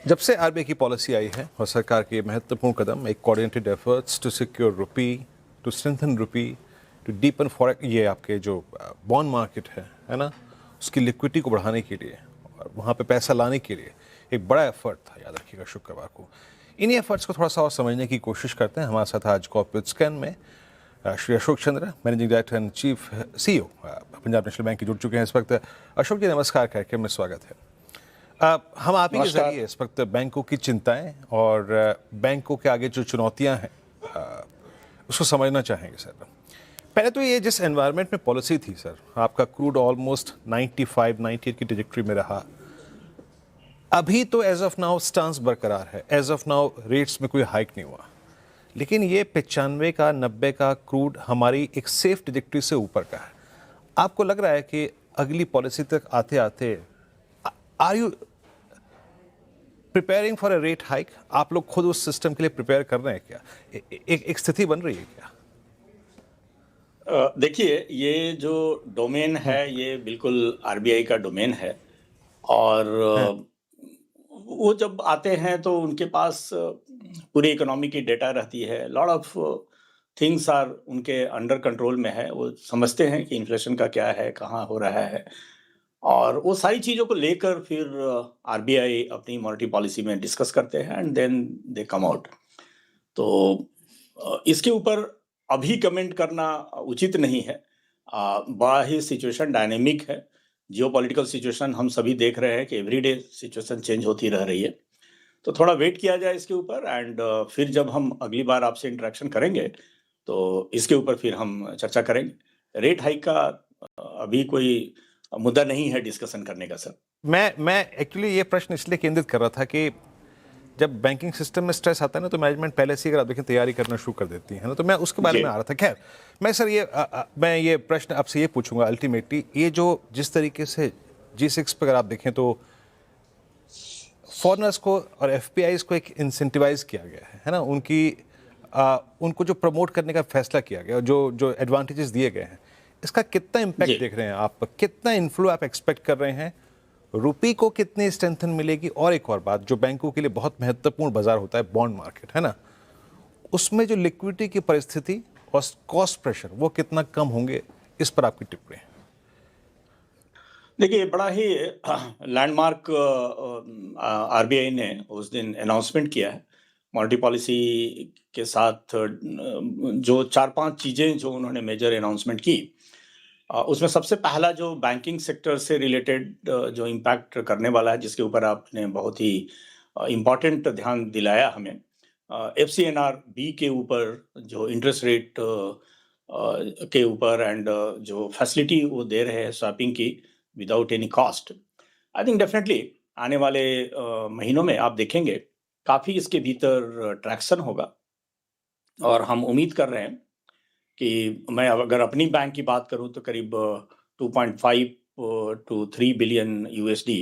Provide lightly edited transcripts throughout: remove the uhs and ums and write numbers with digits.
जब से आरबीआई की पॉलिसी आई है और सरकार के महत्वपूर्ण कदम एक coordinated efforts to secure rupee, to strengthen rupee, to deepen forex, ये आपके जो बॉन्ड मार्केट है ना, उसकी लिक्विडिटी को बढ़ाने के लिए और वहाँ पे पैसा लाने के लिए एक बड़ा एफर्ट था, याद रखिएगा, शुक्रवार को। इन्हीं एफर्ट्स को थोड़ा सा और समझने की कोशिश करते हैं। हमारे साथ आज कॉर्पोरेट स्कैन में Shri Ashok Chandra, managing director and chief CEO Punjab national bank के जुड़ चुके हैं इस वक्त। अशोक जी, नमस्कार, कार्यक्रम में स्वागत है। हम आप ही के जरिए इस वक्त बैंकों की चिंताएं और बैंकों के आगे जो चुनौतियां हैं उसको समझना चाहेंगे सर। पहले तो ये जिस एनवायरनमेंट में पॉलिसी थी सर, आपका क्रूड ऑलमोस्ट 95-98 की ट्रेजेक्टरी में रहा। अभी तो एज ऑफ नाउ स्टांस बरकरार है, एज ऑफ नाउ रेट्स में कोई हाइक नहीं हुआ, लेकिन ये 95 का 90 का क्रूड हमारी एक सेफ ट्रेजेक्टरी से ऊपर का है। आपको लग रहा है कि अगली पॉलिसी तक आते आते are you preparing for a rate hike? आप लोग खुद उस सिस्टम के लिए प्रिपेयर कर रहे हैं क्या? एक स्थिति बन रही है क्या? देखिए, ये जो डोमेन है ये बिल्कुल आरबीआई का डोमेन है। और वो जब आते हैं तो उनके पास पूरी इकोनॉमी की डेटा रहती है। लॉट ऑफ थिंग्स आर उनके अंडर कंट्रोल में है। वो समझते हैं कि इन्फ्लेशन का क्या है, कहाँ हो रहा है, और वो सारी चीज़ों को लेकर फिर आरबीआई अपनी मॉनेटरी पॉलिसी में डिस्कस करते हैं and then they come out. तो इसके ऊपर अभी कमेंट करना उचित नहीं है। बड़ा ही सिचुएशन डायनेमिक है। जियोपॉलिटिकल सिचुएशन हम सभी देख रहे हैं कि एवरीडे सिचुएशन चेंज होती रह रही है। तो थोड़ा वेट किया जाए इसके ऊपर एंड फिर जब हम अगली बार आपसे इंटरेक्शन करेंगे तो इसके ऊपर फिर हम चर्चा करेंगे। रेट हाइक का अभी कोई मुद्दा नहीं है डिस्कशन करने का सर। मैं एक्चुअली ये प्रश्न इसलिए केंद्रित कर रहा था कि जब बैंकिंग सिस्टम में स्ट्रेस आता है ना, तो मैनेजमेंट पहले से ही, अगर आप देखें, तैयारी करना शुरू कर देती है ना, तो मैं उसके बारे में आ रहा था। खैर, मैं सर मैं ये प्रश्न आपसे ये पूछूंगा, अल्टीमेटली ये जो जिस तरीके से G6 पर अगर आप देखें तो फॉरेनर्स को और एफपीआईज को एक इंसेंटिवाइज किया गया है ना, उनको जो प्रमोट करने का फैसला किया गया, जो जो एडवांटेजेस दिए गए हैं, इसका कितना इम्पैक्ट देख रहे हैं आप? कितना इन्फ्लो आप एक्सपेक्ट कर रहे हैं? रुपी को कितनी स्ट्रेंथन मिलेगी? और एक और बात, जो बैंकों के लिए बहुत महत्वपूर्ण बाजार होता है बॉन्ड मार्केट, है ना, उसमें जो लिक्विडिटी की परिस्थिति और कॉस्ट प्रेशर वो कितना कम होंगे, इस पर आपकी टिप्पणी? देखिए, बड़ा ही लैंडमार्क आरबीआई ने उस दिन अनाउंसमेंट किया है मॉनेटरी पॉलिसी के साथ। जो 4-5 चीज़ें जो उन्होंने मेजर अनाउंसमेंट की, उसमें सबसे पहला जो बैंकिंग सेक्टर से रिलेटेड जो इम्पैक्ट करने वाला है, जिसके ऊपर आपने बहुत ही इम्पॉर्टेंट ध्यान दिलाया हमें, एफसीएनआर बी के ऊपर जो इंटरेस्ट रेट के ऊपर एंड जो फैसिलिटी वो दे रहे हैं स्वैपिंग की without any cost. I think definitely आने वाले महीनों में आप देखेंगे काफ़ी इसके भीतर ट्रैक्शन होगा। और हम उम्मीद कर रहे हैं कि मैं अगर अपनी बैंक की बात करूं तो करीब 2.5 टू 3 बिलियन यूएसडी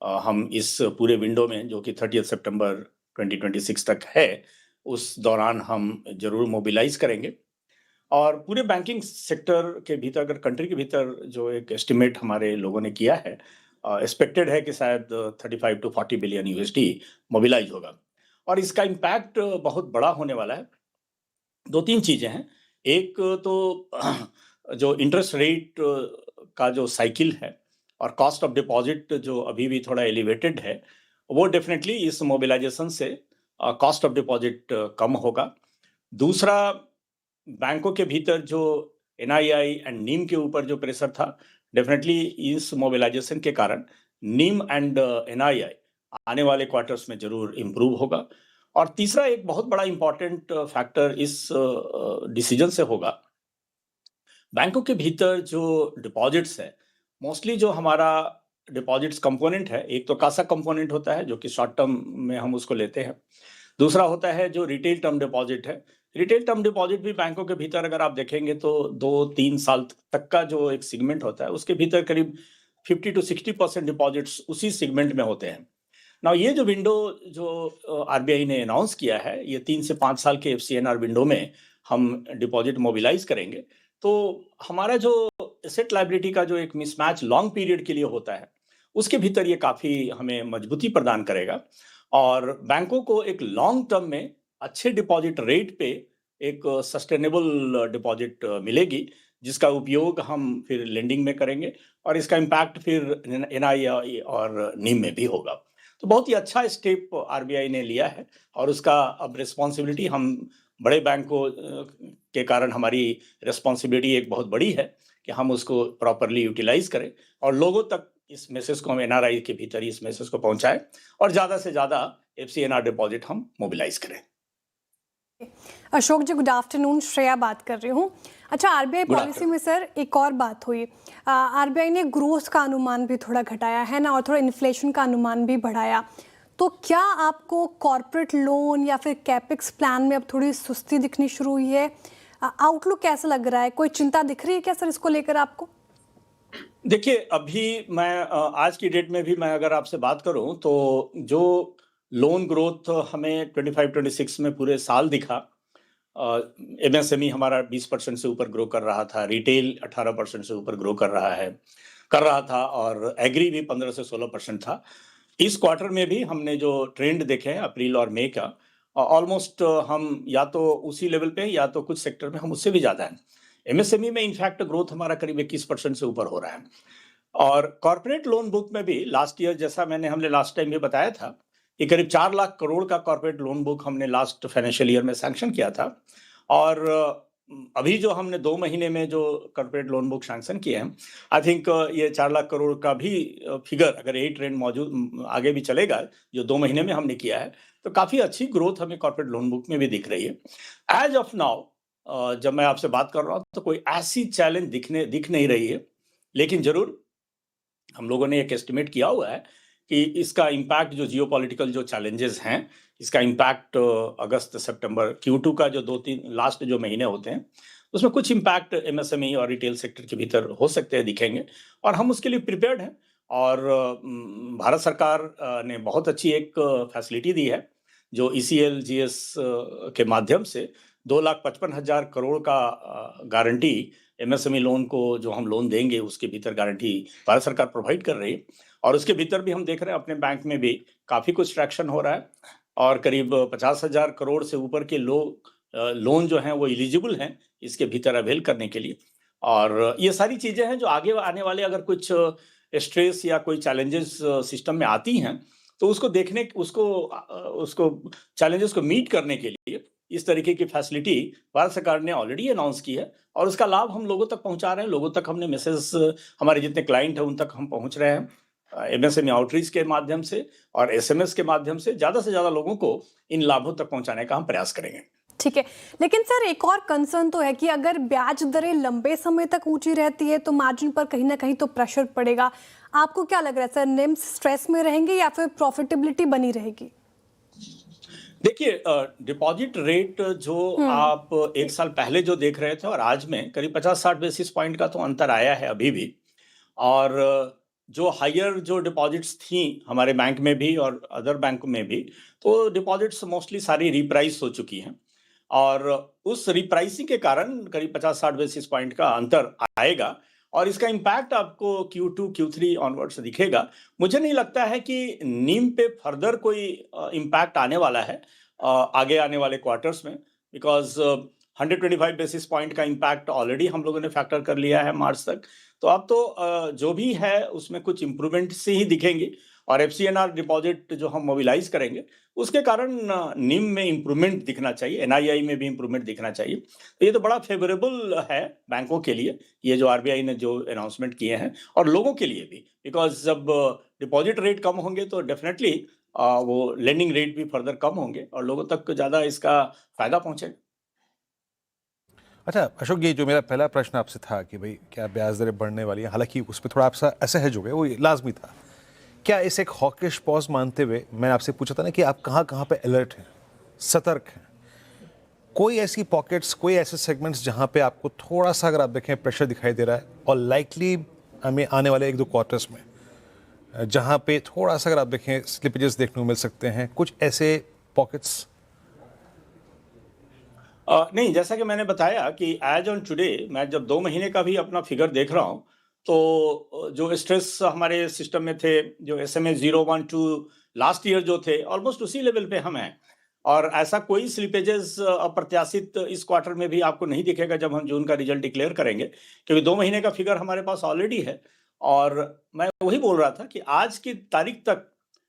हम इस पूरे विंडो में, जो कि 30 सितंबर 2026 तक है, उस दौरान हम जरूर मोबिलाइज करेंगे। और पूरे बैंकिंग सेक्टर के भीतर, अगर कंट्री के भीतर जो एक एस्टिमेट हमारे लोगों ने किया है, एक्सपेक्टेड है कि शायद 35 टू 40 बिलियन यूएसडी मोबिलाइज होगा। और इसका इम्पैक्ट बहुत बड़ा होने वाला है। 2-3 चीज़ें हैं। एक तो जो इंटरेस्ट रेट का जो साइकिल है और कॉस्ट ऑफ डिपॉजिट जो अभी भी थोड़ा एलिवेटेड है, वो डेफिनेटली इस मोबिलाइजेशन से कॉस्ट ऑफ डिपॉजिट कम होगा। दूसरा, बैंकों के भीतर जो एनआईआई एंड नीम के ऊपर जो प्रेशर था, डेफिनेटली इस मोबिलाइजेशन के कारण नीम एंड एनआईआई आने वाले क्वार्टर्स में जरूर इम्प्रूव होगा। और तीसरा एक बहुत बड़ा इंपॉर्टेंट फैक्टर इस डिसीजन से होगा, बैंकों के भीतर जो डिपॉजिट्स है, मोस्टली जो हमारा डिपॉजिट्स कंपोनेंट है, एक तो कासा कंपोनेंट होता है जो कि शॉर्ट टर्म में हम उसको लेते हैं। दूसरा होता है जो रिटेल टर्म डिपॉजिट है। रिटेल टर्म डिपॉजिट भी बैंकों के भीतर अगर आप देखेंगे तो 2-3 साल तक का जो एक सेगमेंट होता है, उसके भीतर करीब 50 टू 60% डिपॉजिट्स उसी सेगमेंट में होते हैं। नाउ ये जो विंडो जो आरबीआई ने अनाउंस किया है, ये 3 से 5 साल के एफसीएनआर विंडो में हम डिपॉजिट मोबिलाइज करेंगे। तो हमारा जो एसेट लायबिलिटी का जो एक मिसमैच लॉन्ग पीरियड के लिए होता है, उसके भीतर ये काफ़ी हमें मजबूती प्रदान करेगा। और बैंकों को एक लॉन्ग टर्म में अच्छे डिपॉजिट रेट पे एक सस्टेनेबल डिपॉजिट मिलेगी, जिसका उपयोग हम फिर लेंडिंग में करेंगे और इसका इम्पैक्ट फिर एनआईआई और नीम में भी होगा। तो बहुत ही अच्छा स्टेप आरबीआई ने लिया है और उसका अब रिस्पॉन्सिबिलिटी हम बड़े बैंकों के कारण हमारी रिस्पॉन्सिबिलिटी एक बहुत बड़ी है कि हम उसको प्रॉपरली यूटिलाइज करें और लोगों तक इस मैसेज को हम एनआरआई के भीतर इस मैसेज को पहुंचाएं और ज़्यादा से ज़्यादा एफसीएनआर डिपॉजिट हम मोबिलाइज करें। अशोक जी, गुड आफ्टरनून। श्रेया बात कर रही हूँ। अच्छा, आरबीआई पॉलिसी में सर एक और बात हुई, आरबीआई ने ग्रोथ का अनुमान भी थोड़ा घटाया है ना, और थोड़ा इन्फ्लेशन का अनुमान भी बढ़ाया। तो क्या आपको कॉर्पोरेट लोन या फिर कैपेक्स प्लान में अब थोड़ी सुस्ती दिखनी शुरू हुई है? आउटलुक कैसा लग रहा है? कोई चिंता दिख रही है क्या सर इसको लेकर आपको? देखिए, अभी मैं आज की डेट में भी मैं अगर आपसे बात करूं तो जो लोन ग्रोथ हमें 25-26 में पूरे साल दिखा, एमएसएमई हमारा 20% से ऊपर ग्रो कर रहा था, रिटेल 18% से ऊपर ग्रो कर रहा था और एग्री भी 15 से 16% था। इस क्वार्टर में भी हमने जो ट्रेंड देखे हैं अप्रैल और मई का, ऑलमोस्ट हम या तो उसी लेवल पे या तो कुछ सेक्टर में हम उससे भी ज़्यादा हैं। एमएसएमई में इनफैक्ट ग्रोथ हमारा करीब 21% से ऊपर हो रहा है और कॉर्पोरेट लोन बुक में भी लास्ट ईयर, जैसा हमने लास्ट टाइम भी बताया था कि करीब 4 लाख करोड़ का कॉर्पोरेट लोन बुक हमने लास्ट फाइनेंशियल ईयर में सैंक्शन किया था और अभी जो हमने 2 महीने में जो कॉर्पोरेट लोन बुक सैंक्शन किए हैं, आई थिंक ये 4 लाख करोड़ का भी फिगर अगर यही ट्रेंड मौजूद आगे भी चलेगा जो 2 महीने में हमने किया है, तो काफ़ी अच्छी ग्रोथ हमें कॉर्पोरेट लोन बुक में भी दिख रही है। एज ऑफ नाउ जब मैं आपसे बात कर रहा हूँ तो कोई ऐसी चैलेंज दिख नहीं रही है, लेकिन ज़रूर हम लोगों ने एक एस्टिमेट किया हुआ है कि इसका इम्पैक्ट जो जियोपॉलिटिकल जो चैलेंजेस हैं, इसका इम्पैक्ट अगस्त सितंबर Q2 का जो 2-3 लास्ट जो महीने होते हैं, उसमें कुछ इम्पैक्ट एमएसएमई और रिटेल सेक्टर के भीतर हो सकते हैं, दिखेंगे और हम उसके लिए प्रिपेयर्ड हैं। और भारत सरकार ने बहुत अच्छी एक फैसिलिटी दी है जो ईसीएल जीएस के माध्यम से 2,55,000 करोड़ का गारंटी एमएसएमई लोन को जो हम लोन देंगे उसके भीतर गारंटी भारत सरकार प्रोवाइड कर रही है और उसके भीतर भी हम देख रहे हैं अपने बैंक में भी काफ़ी कुछ ट्रैक्शन हो रहा है और करीब 50,000 करोड़ से ऊपर के लोन जो हैं वो एलिजिबल हैं इसके भीतर अवेल करने के लिए। और ये सारी चीज़ें हैं जो आगे आने वाले अगर कुछ स्ट्रेस या कोई चैलेंजेस सिस्टम में आती हैं तो उसको चैलेंजेस को मीट करने के लिए इस तरीके की फैसिलिटी भारत सरकार ने ऑलरेडी अनाउंस की है और उसका लाभ हम लोगों तक पहुंचा रहे हैं। लोगों तक हमने मैसेज, हमारे जितने क्लाइंट हैं उन तक हम पहुंच रहे हैं एमएसएमई आउटरीच के माध्यम से और एसएमएस के माध्यम से ज़्यादा लोगों को इन लाभों तक पहुंचाने का हम प्रयास करेंगे। ठीक है, लेकिन सर एक और कंसर्न तो है कि अगर ब्याज दरें लंबे समय तक ऊंची रहती है तो मार्जिन पर कहीं ना कहीं तो प्रेशर पड़ेगा। आपको क्या लग रहा है सर, निम्स स्ट्रेस में रहेंगे या फिर प्रॉफिटेबिलिटी बनी रहेगी? देखिए, डिपॉजिट रेट जो आप एक साल पहले जो देख रहे थे और आज में करीब 50-60 बेसिस पॉइंट का तो अंतर आया है अभी भी। और जो हायर जो डिपॉजिट्स थी हमारे बैंक में भी और अदर बैंक में भी, तो डिपॉजिट्स मोस्टली सारी रिप्राइस हो चुकी हैं और उस रिप्राइसिंग के कारण करीब 50-60 बेसिस पॉइंट का अंतर आएगा और इसका इम्पैक्ट आपको Q2 Q3 ऑनवर्ड्स दिखेगा। मुझे नहीं लगता है कि नीम पे फर्दर कोई इम्पैक्ट आने वाला है आगे आने वाले क्वार्टर्स में, बिकॉज 125 बेसिस पॉइंट का इम्पैक्ट ऑलरेडी हम लोगों ने फैक्टर कर लिया है मार्च तक। तो अब तो जो भी है उसमें कुछ इम्प्रूवमेंट से ही दिखेंगी और एफसीएनआर डिपॉजिट जो हम मोबिलाइज करेंगे उसके कारण नीम में इम्प्रूवमेंट दिखना चाहिए, एनआईआई में भी इम्प्रूवमेंट दिखना चाहिए। तो ये तो बड़ा फेवरेबल है बैंकों के लिए, ये जो आरबीआई ने जो अनाउंसमेंट किए हैं और लोगों के लिए भी, बिकॉज जब डिपॉजिट रेट कम होंगे तो डेफिनेटली वो लेंडिंग रेट भी फर्दर कम होंगे और लोगों तक ज़्यादा इसका फायदा पहुंचेगा। अच्छा अशोक, ये जो मेरा पहला प्रश्न आपसे था कि भाई क्या ब्याज दरें बढ़ने वाली हैं, हालांकि उस पर थोड़ा आपसा असहज हो गए, वो लाजमी था। क्या इस एक हॉकिश पॉज मानते हुए मैंने आपसे पूछा था ना कि आप कहाँ कहाँ पे अलर्ट हैं, सतर्क हैं, कोई ऐसी पॉकेट्स, कोई ऐसे सेगमेंट्स जहाँ पे आपको थोड़ा सा अगर आप देखें प्रेशर दिखाई दे रहा है और लाइकली हमें आने वाले 1-2 क्वार्टर्स में जहाँ पे थोड़ा सा अगर आप देखें स्लिपेजेस देखने को मिल सकते हैं, कुछ ऐसे पॉकेट्स? नहीं, जैसा कि मैंने बताया कि एज ऑन टुडे मैं जब 2 महीने का भी अपना फिगर देख रहा हूँ तो जो स्ट्रेस हमारे सिस्टम में थे, जो SMA 0, 1, 2 लास्ट ईयर जो थे ऑलमोस्ट उसी लेवल पे हम हैं। और ऐसा कोई स्लिपेजेस अप्रत्याशित इस क्वार्टर में भी आपको नहीं दिखेगा जब हम जून का रिजल्ट डिक्लेयर करेंगे, क्योंकि 2 महीने का फिगर हमारे पास ऑलरेडी है। और मैं वही बोल रहा था कि आज की तारीख तक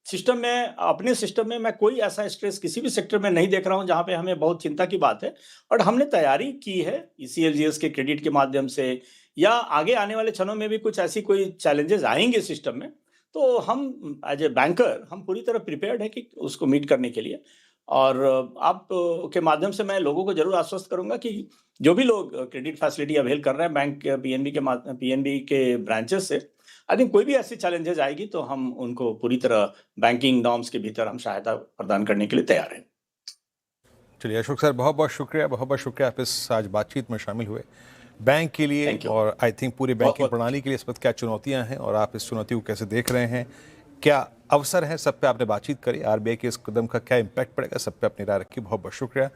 अपने सिस्टम में मैं कोई ऐसा स्ट्रेस किसी भी सेक्टर में नहीं देख रहा हूं जहां पे हमें बहुत चिंता की बात है। और हमने तैयारी की है ईसीएलजीएस के क्रेडिट के माध्यम से, या आगे आने वाले क्षणों में भी कुछ ऐसी कोई चैलेंजेस आएंगे सिस्टम में, तो हम एज ए बैंकर हम पूरी तरह प्रिपेयर्ड है कि उसको मीट करने के लिए। और आप के माध्यम से मैं लोगों को जरूर आश्वस्त करूंगा कि जो भी लोग क्रेडिट फैसिलिटी अवेल कर रहे हैं बैंक पीएनबी के ब्रांचेस से, आई थिंक कोई भी ऐसी चैलेंजेस आएगी तो हम उनको पूरी तरह बैंकिंग नॉर्म्स के भीतर हम सहायता प्रदान करने के लिए तैयार हैं। चलिए अशोक सर, बहुत बहुत शुक्रिया आप इस आज बातचीत में शामिल हुए। बैंक के लिए Thank you. और आई थिंक पूरी बैंकिंग बहुत-बहुत प्रणाली के लिए इस वक्त क्या चुनौतियां हैं और आप इस चुनौती को कैसे देख रहे हैं, क्या अवसर है, सब पे आपने बातचीत करी। आरबीआई के इस कदम का क्या इम्पैक्ट पड़ेगा, सब पे अपनी राय रखी। बहुत बहुत शुक्रिया।